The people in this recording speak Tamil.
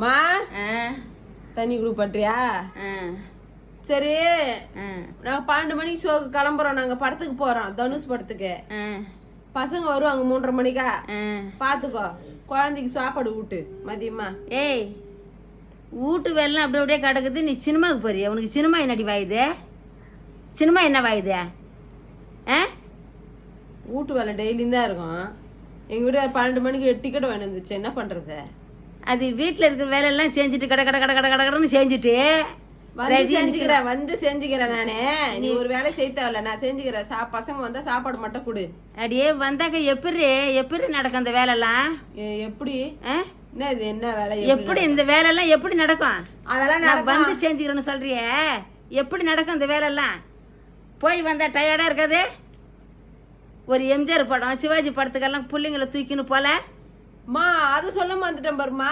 மா தண்ணி குடிப்பட்டியா? சரி, நாங்க 12 மணிக்கு ஷோக்கு கிளம்புறோம். நாங்க படத்துக்கு போறோம், தனுஷ் படத்துக்கு. பசங்க வருவாங்க 3:30 மணிக்கா. பாத்துக்கோ, குழந்தைக்கு சாப்பாடு ஊட்டு மதியமா. ஏய், வீட்டு வேலை அப்படி அப்படியே கிடக்குது. நீ சினிமாவுக்கு போறிய? உனக்கு சினிமா என்னடி வாயுது? சினிமா என்ன வாயுது? வீட்டு வேலை டெய்லியும் தான் இருக்கும். எங்க வீட்டு 12 மணிக்கு டிக்கெட் வாங்கி வந்துச்சு. என்ன பண்றது? அது வீட்டில் இருக்கிற வேலையெல்லாம் செஞ்சுட்டு கடன்னு செஞ்சுட்டு வந்து செஞ்சுக்கிறேன் நானே. நீ ஒரு வேலை செய்யல, நான் செஞ்சுக்கிறேன். பசங்க வந்தா சாப்பாடு மட்டும் கொடு. அடியே வந்தாக்க எப்படி நடக்கும் அந்த வேலைலாம்? எப்படி என்ன வேலை? எப்படி இந்த வேலைலாம் எப்படி நடக்கும்? அதெல்லாம் நான் வந்து செஞ்சுக்கிறேன்னு சொல்றியே, எப்படி நடக்கும் இந்த வேலைலாம்? போய் வந்தா டயர்டா இருக்காது? ஒரு எம்ஜிஆர் படம், சிவாஜி படத்துக்கெல்லாம் பிள்ளைங்களை தூக்கின்னு போல. மா, அதை சொல்ல வந்துட்டேன் பாருமா.